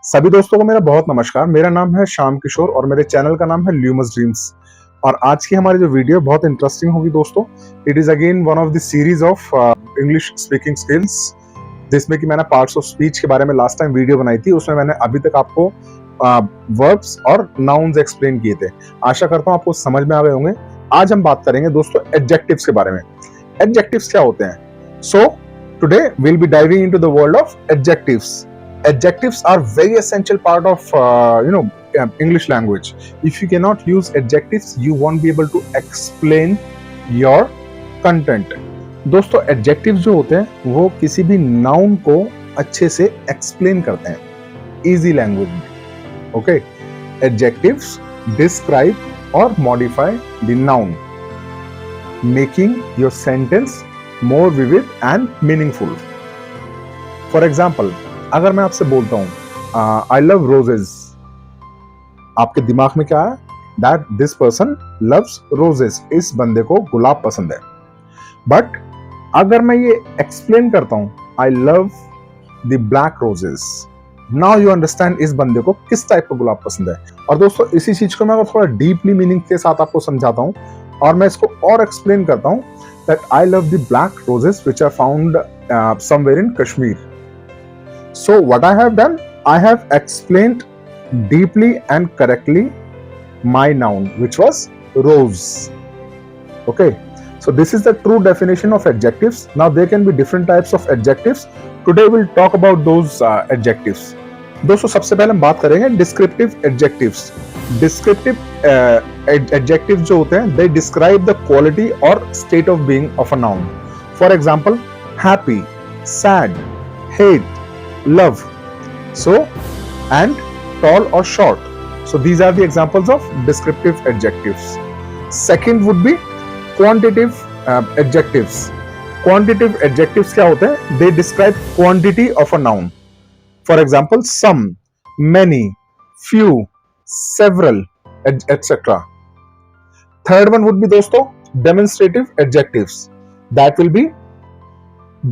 सभी दोस्तों को मेरा बहुत नमस्कार। मेरा नाम है श्याम किशोर और मेरे चैनल का नाम है ल्यूमस ड्रीम्स। और आज की हमारी जो वीडियो बहुत इंटरेस्टिंग होगी दोस्तों। It is again one of the series of English speaking skills, जिसमें कि मैंने पार्ट्स ऑफ स्पीच के बारे में लास्ट टाइम वीडियो बनाई थी। उसमें मैंने अभी तक आपको वर्ब्स और नाउन्स एक्सप्लेन किए थे। आशा करता हूँ आपको समझ में आ गए होंगे। आज हम बात करेंगे दोस्तों एडजेक्टिव्स के बारे में। एडजेक्टिव्स क्या होते हैं? So today we'll be diving into the world of adjectives. Adjectives are very essential part of English language. If you cannot use adjectives, you won't be able to explain your content. दोस्तों adjectives जो होते हैं वो किसी भी noun को अच्छे से एक्सप्लेन करते हैं इजी लैंग्वेज में। ओके, एडजेक्टिव्स डिस्क्राइब और modify the noun, making your sentence more vivid and meaningful. For example, अगर मैं आपसे बोलता हूँ I love roses, आपके दिमाग में क्या है? That this person loves roses, इस बंदे को गुलाब पसंद है। But अगर मैं ये एक्सप्लेन करता हूँ I love the black roses, now you understand इस बंदे को किस टाइप का गुलाब पसंद है। और दोस्तों इसी चीज को मैं अगर थोड़ा डीपली मीनिंग के साथ आपको समझाता हूँ और मैं इसको और एक्सप्लेन करता हूँ that I love the black roses which are found somewhere in Kashmir. So what I have done, I have explained deeply and correctly my noun, which was rose. Okay, so this is the true definition of adjectives. Now there can be different types of adjectives. Today we'll talk about those adjectives. दोस्तों सबसे पहले हम बात करेंगे descriptive adjectives. Descriptive adjective जो होते हैं they describe the quality or state of being of a noun. For example, happy, sad, hate, love, so and tall or short. So these are the examples of descriptive adjectives. Second would be quantitative adjectives. Quantitative adjectives क्या होते हैं? They describe quantity of a noun. For example, some, many, few, several, etc. Third one would be दोस्तों demonstrative adjectives. That will be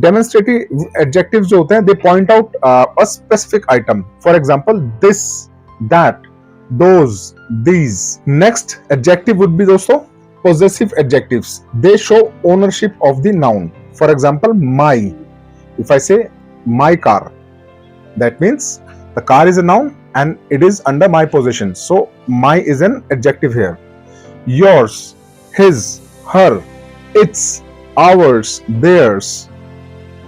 demonstrative adjectives जो होते हैं they point out a specific item. For example, this, that, those, these. Next adjective would be दोस्तों possessive adjectives. They show ownership of the noun. For example, my. If I say my car, that means the car is a noun and it is under my possession. So my is an adjective here. Yours, his, her, its, ours, theirs.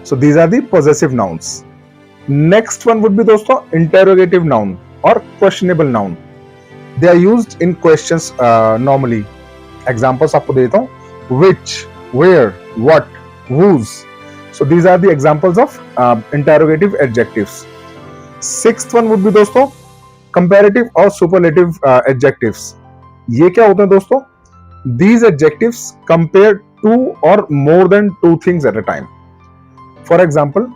So these are the possessive nouns. Next one would be दोस्तों interrogative noun or questionable noun. They are used in questions normally. Examples आपको देता हूँ: which, where, what, whose. So these are the examples of interrogative adjectives. Sixth one would be दोस्तों comparative or superlative adjectives. ये क्या होते हैं दोस्तों? These adjectives compare two or more than two things at a time. For example,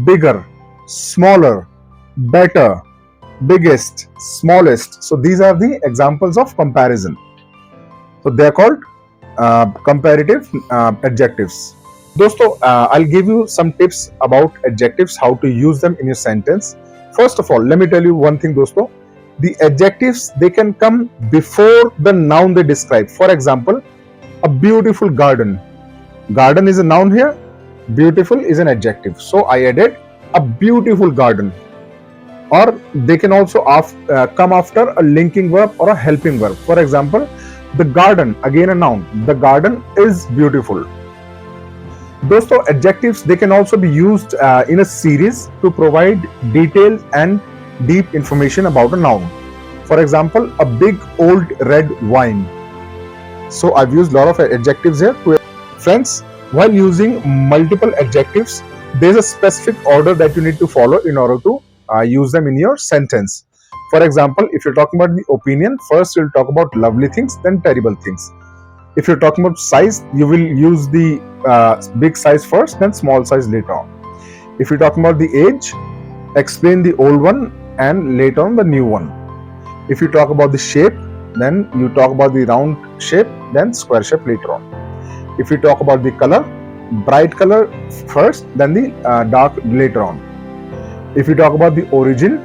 bigger, smaller, better, biggest, smallest. So these are the examples of comparison. So they are called comparative adjectives. दोस्तों I'll give you some tips about adjectives, how to use them in your sentence. First of all, let me tell you one thing दोस्तों. The adjectives, they can come before the noun they describe. For example, a beautiful garden. Garden is a noun here. Beautiful is an adjective. So I added a beautiful garden. Or they can also come after a linking verb or a helping verb. For example, the garden, again a noun. The garden is beautiful. दोस्तों adjectives, they can also be used in a series to provide detailed and deep information about a noun. For example, a big old red wine. So I've used a lot of adjectives here. Friends, while using multiple adjectives, there's a specific order that you need to follow in order to use them in your sentence. For example, if you're talking about the opinion, first you'll talk about lovely things, then terrible things. If you're talking about size, you will use the big size first, then small size later on. If you're talking about the age, explain the old one and later on the new one. If you talk about the shape, then you talk about the round shape, then square shape later on. If you talk about the color, bright color first, then the dark later on. If you talk about the origin,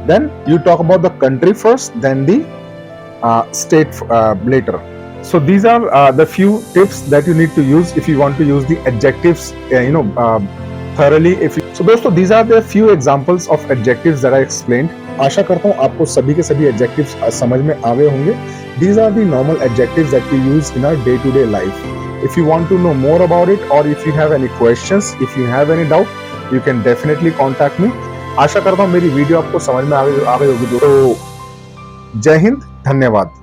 Then you talk about the country first, then the state later. So these are the few tips that you need to use if you want to use the adjectives, thoroughly. If you, so दोस्तों, these are the few examples of adjectives that I explained. आशा करता हूँ आपको सभी के सभी adjectives समझ में आ गए होंगे. These are the normal adjectives that we use in our day-to-day life. If you want to know more about it, or if you have any questions, if you have any doubt, you can definitely contact me. आशा करता हूँ मेरी video आपको समझ में आ गई होगी. तो जय हिंद, धन्यवाद.